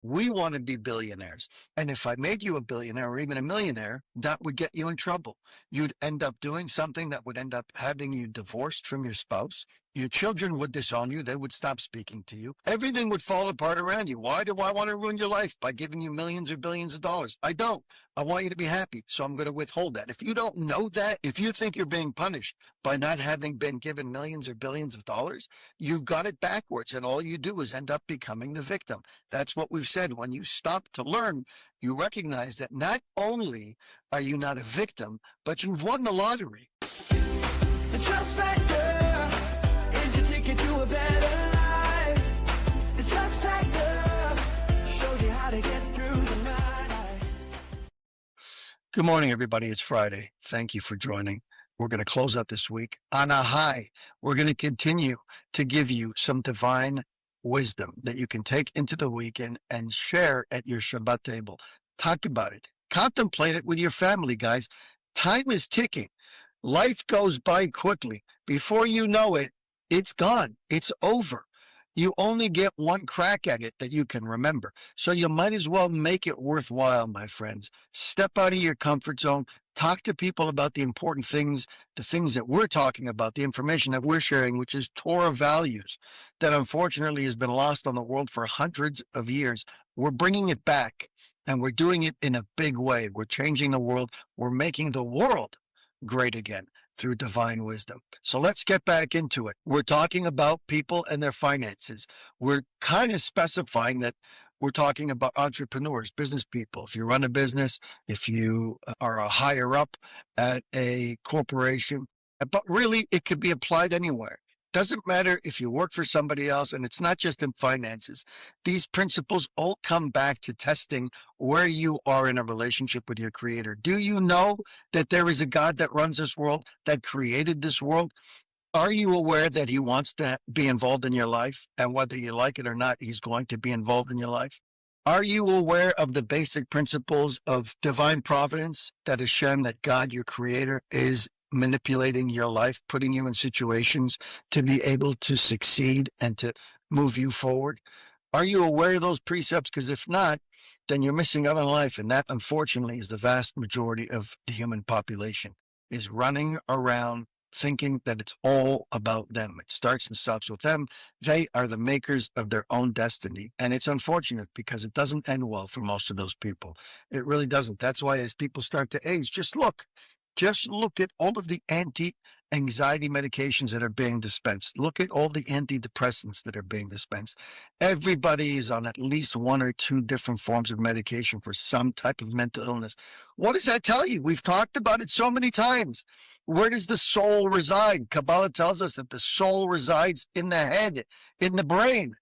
We want to be billionaires. And if I made you a billionaire or even a millionaire, that would get you in trouble. You'd end up doing something that would end up having you divorced from your spouse. Your children would disown you. They would stop speaking to you. Everything would fall apart around you. Why do I want to ruin your life by giving you millions or billions of dollars? I don't. I want you to be happy. So I'm going to withhold that. If you don't know that, if you think you're being punished by not having been given millions or billions of dollars, you've got it backwards. And all you do is end up becoming the victim. That's what we've said. When you stop to learn, you recognize that not only are you not a victim, but you've won the lottery. The trust factor is your ticket to a better life. The trust factor shows you how to get through the night. Good morning, everybody. It's Friday. Thank you for joining. We're going to close out this week on a high. We're going to continue to give you some divine wisdom that you can take into the weekend and share at your Shabbat table. Talk about it. Contemplate it with your family, guys. Time is ticking. Life goes by quickly. Before you know it, it's gone. It's over. You only get one crack at it that you can remember. So you might as well make it worthwhile, my friends. Step out of your comfort zone. Talk to people about the important things, the things that we're talking about, the information that we're sharing, which is Torah values that unfortunately has been lost on the world for hundreds of years. We're bringing it back, and we're doing it in a big way. We're changing the world. We're making the world great again through divine wisdom. So let's get back into it. We're talking about people and their finances. We're kind of specifying that we're talking about entrepreneurs, business people. If you run a business, if you are a higher up at a corporation, but really it could be applied anywhere. Doesn't matter if you work for somebody else, and it's not just in finances. These principles all come back to testing where you are in a relationship with your creator. Do you know that there is a God that runs this world, that created this world? Are you aware that he wants to be involved in your life? And whether you like it or not, he's going to be involved in your life. Are you aware of the basic principles of divine providence, that Hashem, that God, your creator, is manipulating your life, putting you in situations to be able to succeed and to move you forward? Are you aware of those precepts? Because if not, then you're missing out on life. And that, unfortunately, is the vast majority of the human population, is running around thinking that it's all about them. It starts and stops with them. They are the makers of their own destiny. And it's unfortunate because it doesn't end well for most of those people. It really doesn't. That's why as people start to age, just look at all of the anti-anxiety medications that are being dispensed. Look at all the antidepressants that are being dispensed. Everybody is on at least one or two different forms of medication for some type of mental illness. What does that tell you? We've talked about it so many times. Where does the soul reside? Kabbalah tells us that the soul resides in the head, in the brain.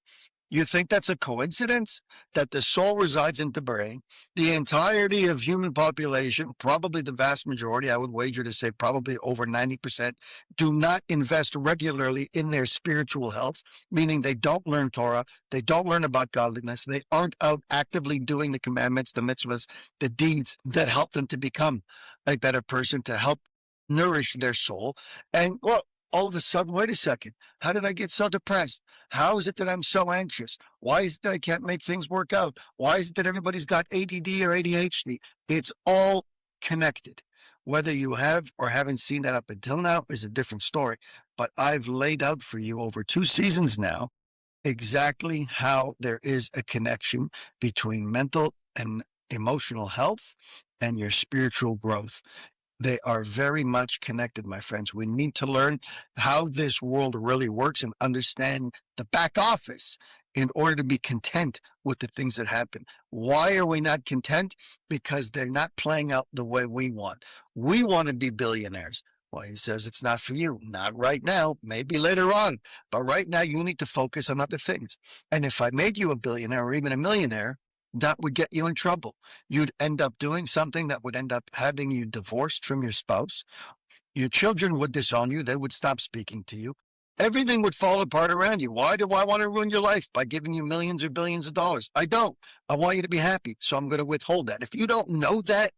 You think that's a coincidence that the soul resides in the brain? The entirety of human population, probably the vast majority, I would wager to say probably over 90%, do not invest regularly in their spiritual health, meaning they don't learn Torah, they don't learn about godliness, they aren't out actively doing the commandments, the mitzvahs, the deeds that help them to become a better person, to help nourish their soul. And well, all of a sudden, wait a second, how did I get so depressed? How is it that I'm so anxious? Why is it that I can't make things work out? Why is it that everybody's got ADD or ADHD? It's all connected. Whether you have or haven't seen that up until now is a different story. But I've laid out for you over 2 seasons now exactly how there is a connection between mental and emotional health and your spiritual growth. They are very much connected, my friends. We need to learn how this world really works and understand the back office in order to be content with the things that happen. Why are we not content? Because they're not playing out the way we want. We want to be billionaires. Well, he says it's not for you. Not right now, maybe later on. But right now, you need to focus on other things. And if I made you a billionaire or even a millionaire, that would get you in trouble. You'd end up doing something that would end up having you divorced from your spouse. Your children would disown you. They would stop speaking to you. everything would fall apart around you. Why do I want to ruin your life by giving you millions or billions of dollars? I don't. I want you to be happy. So I'm going to withhold that. If you don't know that,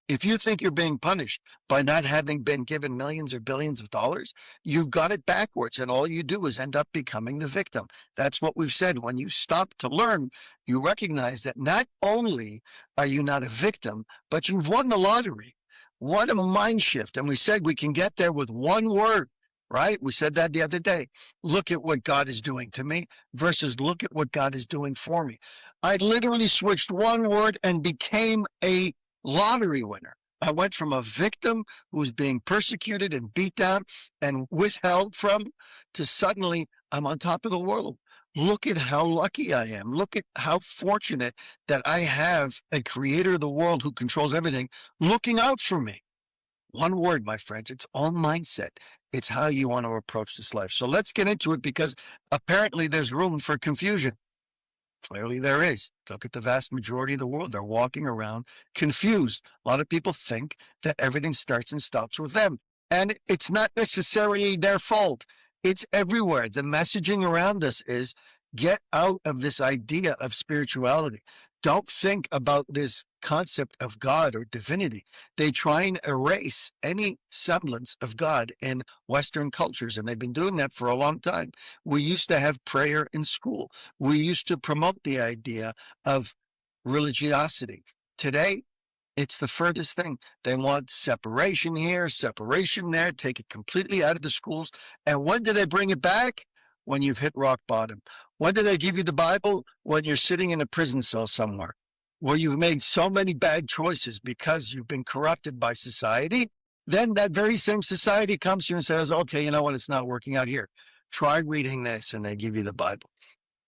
if you think you're being punished by not having been given millions or billions of dollars, you've got it backwards. And all you do is end up becoming the victim. That's what we've said. When you stop to learn, you recognize that not only are you not a victim, but you've won the lottery. What a mind shift. And we said we can get there with one word, right? We said that the other day. Look at what God is doing to me versus look at what God is doing for me. I literally switched one word and became a lottery winner. I went from a victim who was being persecuted and beat down and withheld from to suddenly I'm on top of the world. Look at how lucky I am. Look at how fortunate that I have a creator of the world who controls everything looking out for me. One word, my friends, it's all mindset. It's how you want to approach this life. So let's get into it because apparently there's room for confusion. Clearly there is. Look at the vast majority of the world. They're walking around confused. A lot of people think that everything starts and stops with them. And it's not necessarily their fault. It's everywhere. The messaging around us is get out of this idea of spirituality. Don't think about this concept of God or divinity. They try and erase any semblance of God in Western cultures, and they've been doing that for a long time. We used to have prayer in school. We used to promote the idea of religiosity. Today, it's the furthest thing. They want separation here, separation there, take it completely out of the schools. And when do they bring it back? When you've hit rock bottom. When do they give you the Bible? When you're sitting in a prison cell somewhere, where you've made so many bad choices because you've been corrupted by society. Then that very same society comes to you and says, okay, you know what? It's not working out here. Try reading this, and they give you the Bible.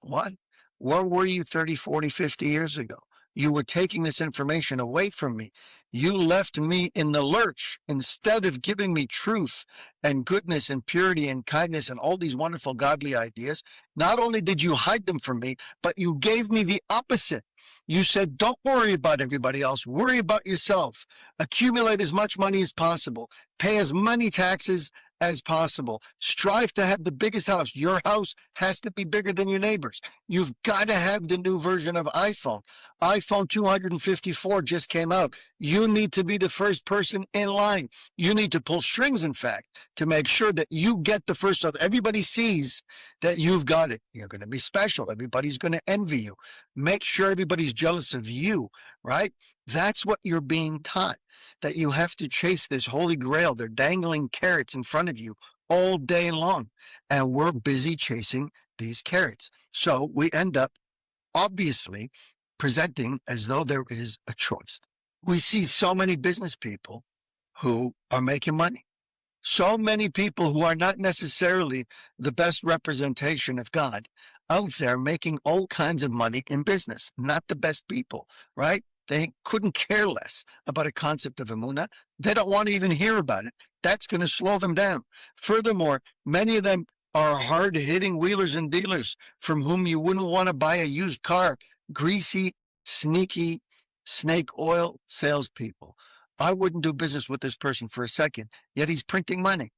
What? Where were you 30, 40, 50 years ago? You were taking this information away from me. You left me in the lurch instead of giving me truth and goodness and purity and kindness and all these wonderful godly ideas. Not only did you hide them from me, but you gave me the opposite. You said, don't worry about everybody else. Worry about yourself. Accumulate as much money as possible. Pay as many taxes as possible. Strive to have the biggest house. Your house has to be bigger than your neighbor's. You've got to have the new version of iPhone. iPhone 254 just came out. You need to be the first person in line. You need to pull strings, in fact, to make sure that you get the first. So everybody sees that you've got it. You're going to be special. Everybody's going to envy you. Make sure everybody's jealous of you, right? That's what you're being taught, that you have to chase this holy grail. They're dangling carrots in front of you all day long, and we're busy chasing these carrots. So we end up, obviously, presenting as though there is a choice. We see so many business people who are making money. So many people who are not necessarily the best representation of God out there making all kinds of money in business, not the best people, right? They couldn't care less about a concept of Emunah. They don't want to even hear about it. That's going to slow them down. Furthermore, many of them are hard-hitting wheelers and dealers from whom you wouldn't want to buy a used car. Greasy, sneaky, snake oil salespeople. I wouldn't do business with this person for a second, yet he's printing money.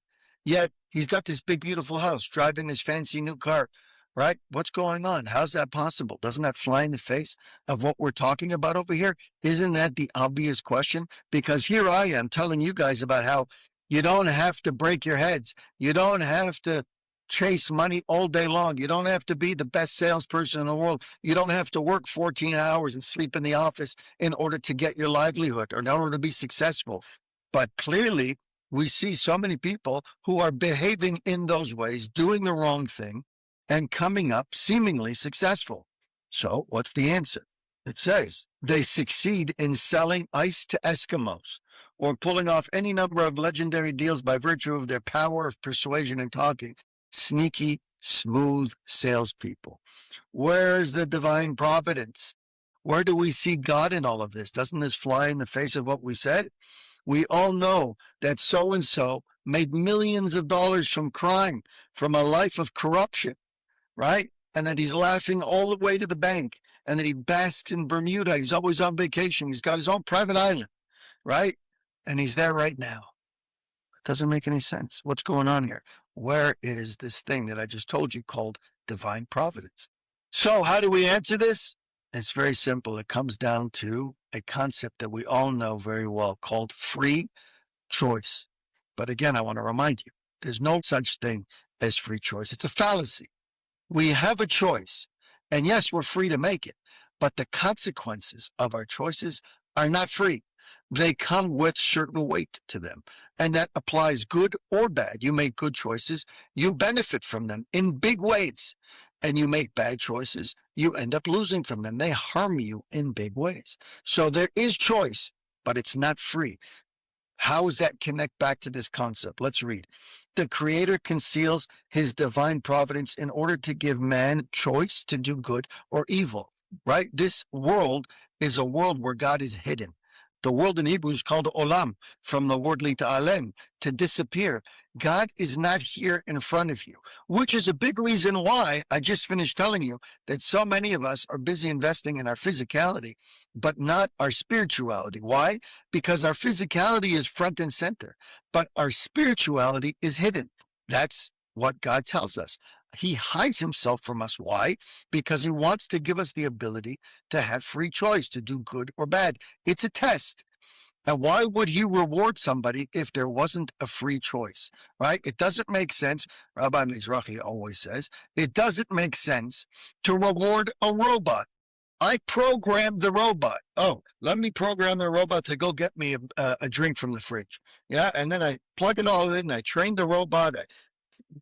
Yet he's got this big, beautiful house, driving this fancy new car, right? What's going on? How's that possible? Doesn't that fly in the face of what we're talking about over here? Isn't that the obvious question? Because here I am telling you guys about how you don't have to break your heads. You don't have to chase money all day long. You don't have to be the best salesperson in the world. You don't have to work 14 hours and sleep in the office in order to get your livelihood or in order to be successful. But clearly, we see so many people who are behaving in those ways, doing the wrong thing, and coming up seemingly successful. So what's the answer? It says they succeed in selling ice to Eskimos or pulling off any number of legendary deals by virtue of their power of persuasion and talking. Sneaky, smooth salespeople. Where's the divine providence? Where do we see God in all of this? Doesn't this fly in the face of what we said? We all know that so-and-so made millions of dollars from crime, from a life of corruption, right? And that he's laughing all the way to the bank, and that he basks in Bermuda. He's always on vacation. He's got his own private island, right? And he's there right now. It doesn't make any sense. What's going on here? Where is this thing that I just told you called divine providence? So, how do we answer this? It's very simple. It comes down to a concept that we all know very well called free choice. But again, I want to remind you there's no such thing as free choice. It's a fallacy. We have a choice. And yes, we're free to make it, but the consequences of our choices are not free. They come with certain weight to them. And that applies good or bad. You make good choices, you benefit from them in big ways. And you make bad choices, you end up losing from them. They harm you in big ways. So there is choice, but it's not free. How does that connect back to this concept? Let's read. The Creator conceals his divine providence in order to give man choice to do good or evil, right? This world is a world where God is hidden. The world in Hebrew is called olam, from the word lita'alem, to disappear. God is not here in front of you, which is a big reason why I just finished telling you that so many of us are busy investing in our physicality, but not our spirituality. Why? Because our physicality is front and center, but our spirituality is hidden. That's what God tells us. He hides himself from us. Why? Because he wants to give us the ability to have free choice, to do good or bad. It's a test. And why would he reward somebody if there wasn't a free choice, right? It doesn't make sense. Rabbi Mizrahi always says, it doesn't make sense to reward a robot. I programmed the robot. Oh, let me program the robot to go get me a drink from the fridge. Yeah. And then I plug it all in. I train the robot. I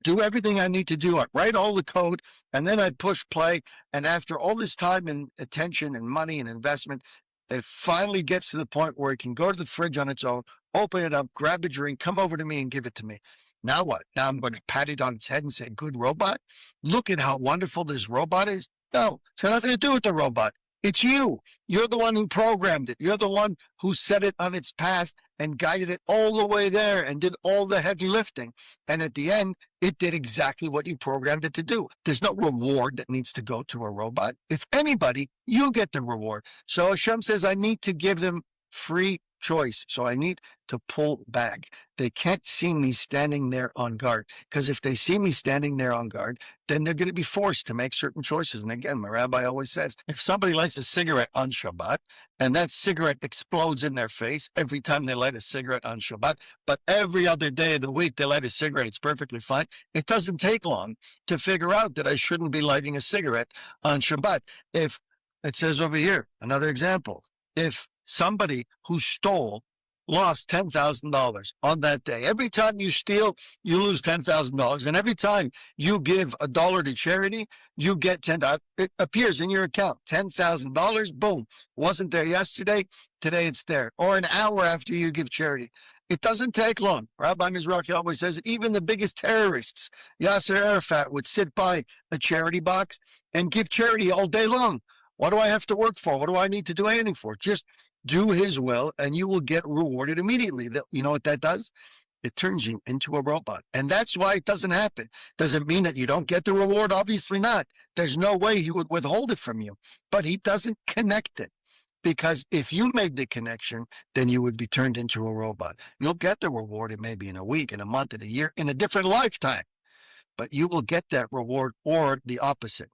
do everything I need to do. I write all the code and then I push play. And after all this time and attention and money and investment, it finally gets to the point where it can go to the fridge on its own, open it up, grab a drink, come over to me and give it to me. Now what? Now I'm going to pat it on its head and say, good robot. Look at how wonderful this robot is. No, it's got nothing to do with the robot. It's you. You're the one who programmed it. You're the one who set it on its path and guided it all the way there and did all the heavy lifting. And at the end, it did exactly what you programmed it to do. There's no reward that needs to go to a robot. If anybody, you get the reward. So Hashem says, I need to give them free choice. So I need to pull back. They can't see me standing there on guard, because if they see me standing there on guard, then they're going to be forced to make certain choices. And again, my rabbi always says, if somebody lights a cigarette on Shabbat and that cigarette explodes in their face every time they light a cigarette on Shabbat, but every other day of the week they light a cigarette, it's perfectly fine. It doesn't take long to figure out that I shouldn't be lighting a cigarette on Shabbat. If it says over here, another example, if somebody who stole lost $10,000 on that day. Every time you steal, you lose $10,000. And every time you give $1 to charity, you get $10. It appears in your account, $10,000, boom. Wasn't there yesterday, today it's there. Or an hour after you give charity. It doesn't take long. Rabbi Mizrahi always says even the biggest terrorists, Yasser Arafat, would sit by a charity box and give charity all day long. What do I have to work for? What do I need to do anything for? Just do his will and you will get rewarded immediately. You know what that does? It turns you into a robot. And that's why it doesn't happen. Does it mean that you don't get the reward? Obviously not. There's no way he would withhold it from you, but he doesn't connect it. Because if you made the connection, then you would be turned into a robot. You'll get the reward, it may be in a week, in a month, in a year, in a different lifetime. But you will get that reward or the opposite.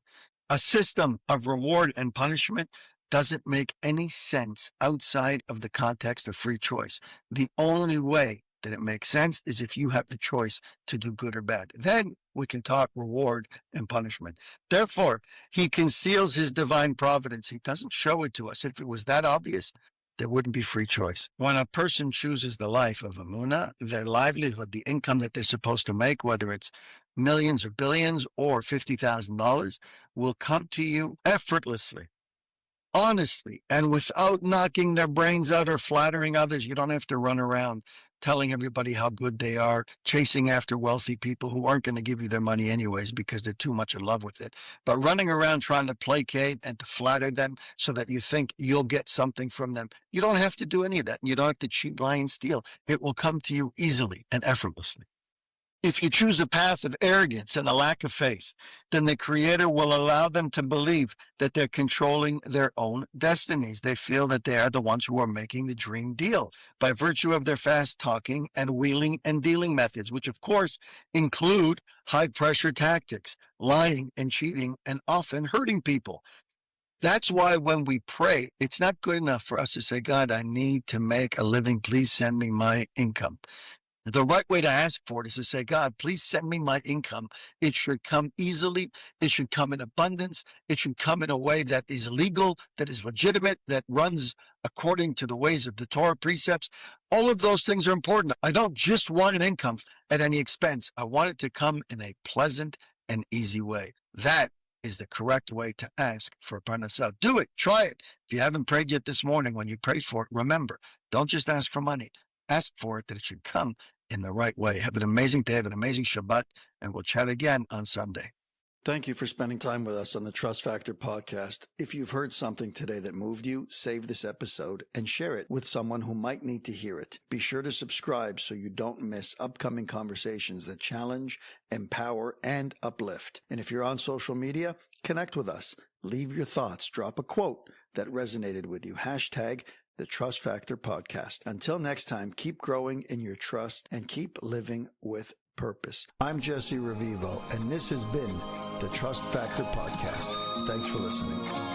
A system of reward and punishment doesn't make any sense outside of the context of free choice. The only way that it makes sense is if you have the choice to do good or bad. Then we can talk reward and punishment. Therefore, he conceals his divine providence. He doesn't show it to us. If it was that obvious, there wouldn't be free choice. When a person chooses the life of Amunah, their livelihood, the income that they're supposed to make, whether it's millions or billions or $50,000, will come to you effortlessly, honestly, and without knocking their brains out or flattering others. You don't have to run around telling everybody how good they are, chasing after wealthy people who aren't going to give you their money anyways because they're too much in love with it. But running around trying to placate and to flatter them so that you think you'll get something from them. You don't have to do any of that. You don't have to cheat, lie, and steal. It will come to you easily and effortlessly. If you choose a path of arrogance and a lack of faith, then the Creator will allow them to believe that they're controlling their own destinies. They feel that they are the ones who are making the dream deal by virtue of their fast talking and wheeling and dealing methods, which of course include high pressure tactics, lying and cheating, and often hurting people. That's why when we pray, it's not good enough for us to say, God, I need to make a living. Please send me my income. The right way to ask for it is to say, God, please send me my income. It should come easily. It should come in abundance. It should come in a way that is legal, that is legitimate, that runs according to the ways of the Torah precepts. All of those things are important. I don't just want an income at any expense. I want it to come in a pleasant and easy way. That is the correct way to ask for a parnassah. Do it. Try it. If you haven't prayed yet this morning, when you pray for it, remember, don't just ask for money. Ask for it that it should come in the right way. Have an amazing day, have an amazing Shabbat, and we'll chat again on Sunday. Thank you for spending time with us on the Trust Factor podcast. If you've heard something today that moved you, save this episode and share it with someone who might need to hear it. Be sure to subscribe so you don't miss upcoming conversations that challenge, empower, and uplift. And if you're on social media, connect with us. Leave your thoughts. Drop a quote that resonated with you. Hashtag the Trust Factor podcast. Until next time, keep growing in your trust and keep living with purpose. I'm Jessy Revivo, and this has been the Trust Factor podcast. Thanks for listening.